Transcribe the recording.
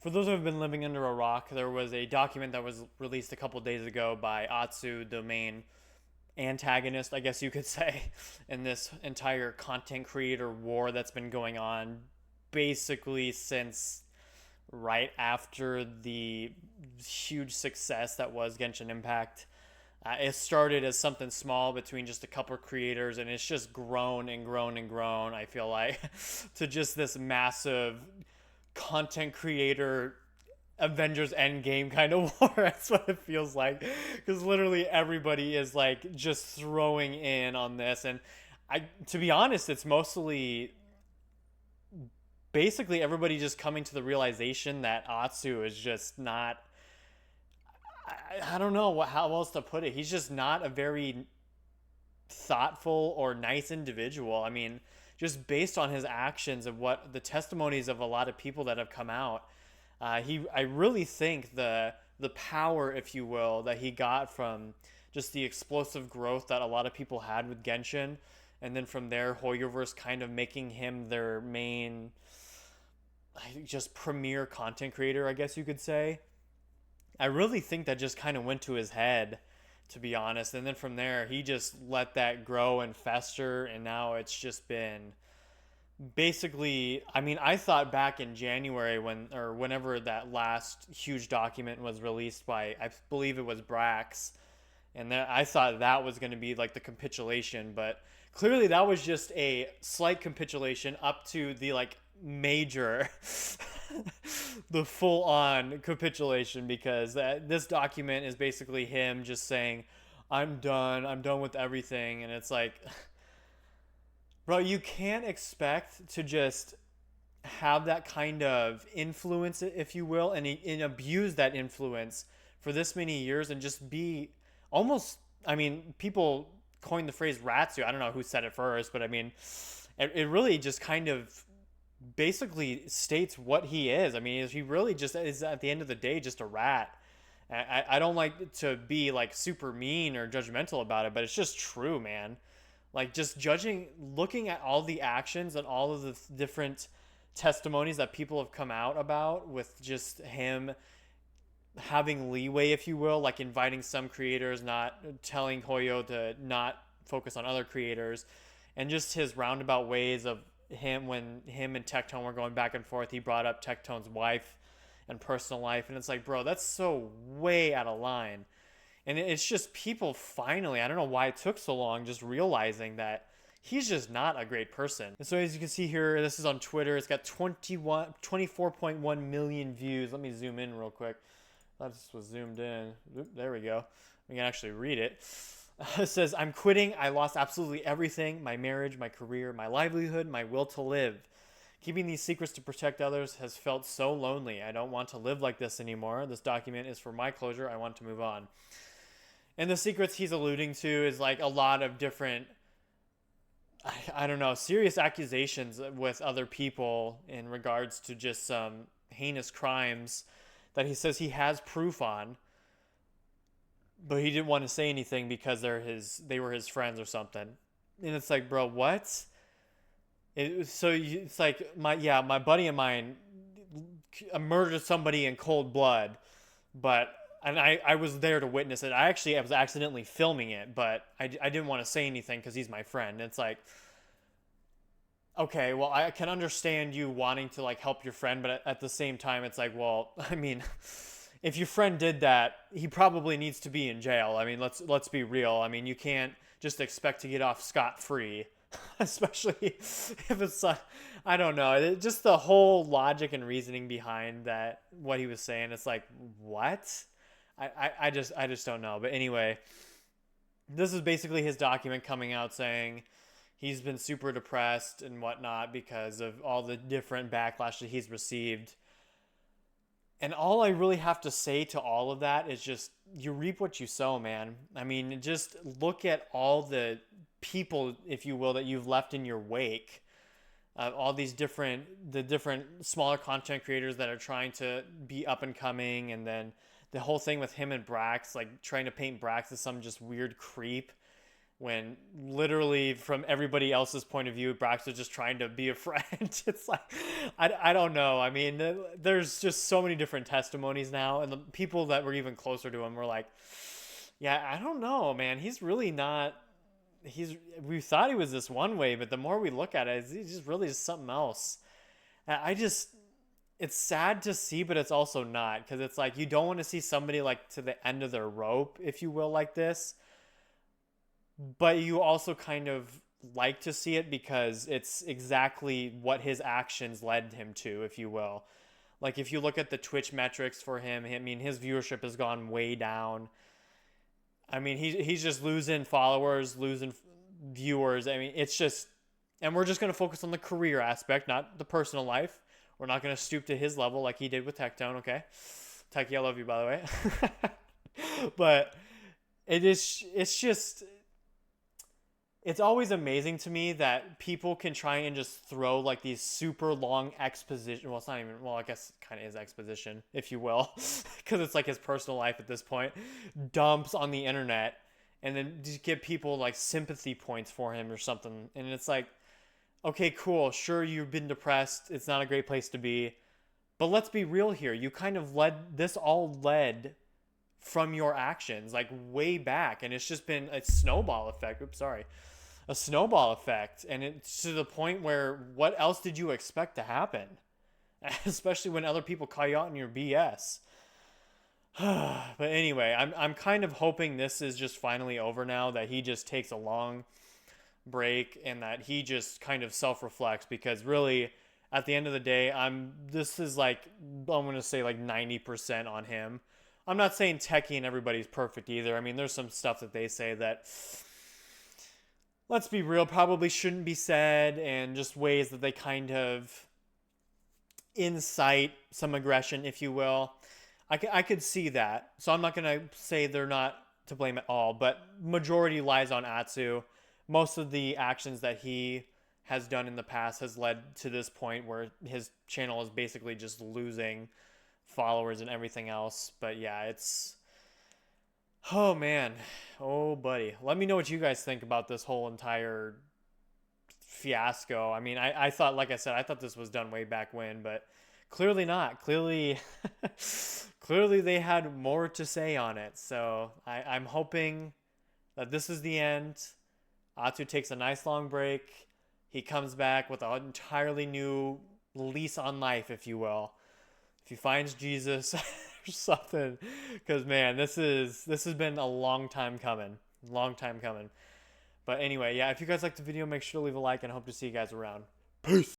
For those who have been living under a rock, there was a document that was released a couple days ago by Atsu, the main antagonist, I guess you could say, in this entire content creator war that's been going on basically since right after the huge success that was Genshin Impact. It started as something small between just a couple of creators, and it's just grown and grown and grown, I feel like, to just this massive content creator Avengers Endgame kind of war. That's what it feels like, because literally everybody is like just throwing in on this, and to be honest, it's mostly basically everybody just coming to the realization that Atsu is just not. I don't know how else to put it. He's just not a very thoughtful or nice individual. I mean, just based on his actions of what the testimonies of a lot of people that have come out, I really think the power, if you will, that he got from just the explosive growth that a lot of people had with Genshin, and then from there, Hoyoverse kind of making him their main, just premier content creator, I guess you could say. I really think that just kind of went to his head, to be honest. And then from there, he just let that grow and fester, and now it's just been basically. I mean, I thought back in January when or whenever that last huge document was released by, I believe it was Brax, and that I thought that was going to be like the capitulation, but clearly that was just a slight capitulation up to the like major the full on capitulation, because this document is basically him just saying I'm done with everything, and it's like bro, you can't expect to just have that kind of influence, if you will, and abuse that influence for this many years and just be almost. I mean, people coined the phrase "ratsu." I don't know who said it first, but I mean, it really just kind of basically states what he is. I mean, he really just is at the end of the day just a rat. I don't like to be like super mean or judgmental about it, but it's just true, man. Like just judging, looking at all the actions and all of the different testimonies that people have come out about with just him having leeway, if you will, like inviting some creators, not telling Hoyo to not focus on other creators, and just his roundabout ways of him when him and Tectone were going back and forth. He brought up Tectone's wife and personal life, and it's like, bro, that's so way out of line. And it's just people finally, I don't know why it took so long, just realizing that he's just not a great person. And so as you can see here, this is on Twitter. It's got 24.1 million views. Let me zoom in real quick. I thought this was zoomed in. Oop, there we go. We can actually read it. It says, I'm quitting. I lost absolutely everything: my marriage, my career, my livelihood, my will to live. Keeping these secrets to protect others has felt so lonely. I don't want to live like this anymore. This document is for my closure. I want to move on. And the secrets he's alluding to is like a lot of different, I don't know, serious accusations with other people in regards to just some heinous crimes that he says he has proof on, but he didn't want to say anything because they were his friends or something. And it's like, bro, what? It's like my buddy of mine murdered somebody in cold blood, but and I was there to witness it. I was accidentally filming it, but I didn't want to say anything because he's my friend. And it's like, okay, well, I can understand you wanting to like help your friend, but at the same time, it's like, well, I mean, if your friend did that, he probably needs to be in jail. I mean, let's be real. I mean, you can't just expect to get off scot free, especially if it's I don't know, just the whole logic and reasoning behind that what he was saying. It's like, what? I just don't know. But anyway, this is basically his document coming out saying he's been super depressed and whatnot because of all the different backlash that he's received. And all I really have to say to all of that is just you reap what you sow, man. I mean, just look at all the people, if you will, that you've left in your wake. All these the different smaller content creators that are trying to be up and coming, and then the whole thing with him and Brax, like trying to paint Brax as some just weird creep. when literally from everybody else's point of view, Brax was just trying to be a friend. It's like, I don't know. I mean, there's just so many different testimonies now, and the people that were even closer to him were like, yeah, I don't know, man. He's really not. We thought he was this one way, but the more we look at it, he's just really just something else. I just, it's sad to see, but it's also not, because it's like you don't want to see somebody like to the end of their rope, if you will, like this, but you also kind of like to see it because it's exactly what his actions led him to, if you will. Like if you look at the Twitch metrics for him, I mean his viewership has gone way down. I mean he's just losing followers, losing viewers. I mean it's just, and we're just gonna focus on the career aspect, not the personal life. We're not gonna stoop to his level like he did with Tectone, okay? Techie, I love you by the way. But it's just it's always amazing to me that people can try and just throw like these super long exposition. Well, it's not even, well, I guess it kind of is exposition, if you will, because it's like his personal life at this point, dumps on the internet, and then just give people like sympathy points for him or something. And it's like, okay, cool. Sure, you've been depressed. It's not a great place to be. But let's be real here. You kind of led from your actions, like way back. And it's just been a snowball effect. Oops, sorry. A snowball effect. And it's to the point where what else did you expect to happen? Especially when other people call you out in your BS. But anyway, I'm kind of hoping this is just finally over now, that he just takes a long break and that he just kind of self-reflects, because really at the end of the day, this is like, I'm going to say like 90% on him. I'm not saying Techie and everybody's perfect either. I mean, there's some stuff that they say that, let's be real, probably shouldn't be said, and just ways that they kind of incite some aggression, if you will. I could see that. So I'm not going to say they're not to blame at all, but majority lies on Atsu. Most of the actions that he has done in the past has led to this point where his channel is basically just losing followers and everything else. But yeah, it's, oh man, oh buddy, let me know what you guys think about this whole entire fiasco. I mean, I thought, like I said, I thought this was done way back when, but clearly not. Clearly clearly they had more to say on it. So I'm hoping that this is the end. Atsu takes a nice long break. He comes back with an entirely new lease on life, if you will. If he finds Jesus or something, because man, this has been a long time coming. Long time coming. But anyway, yeah, if you guys liked the video, make sure to leave a like, and I hope to see you guys around. Peace.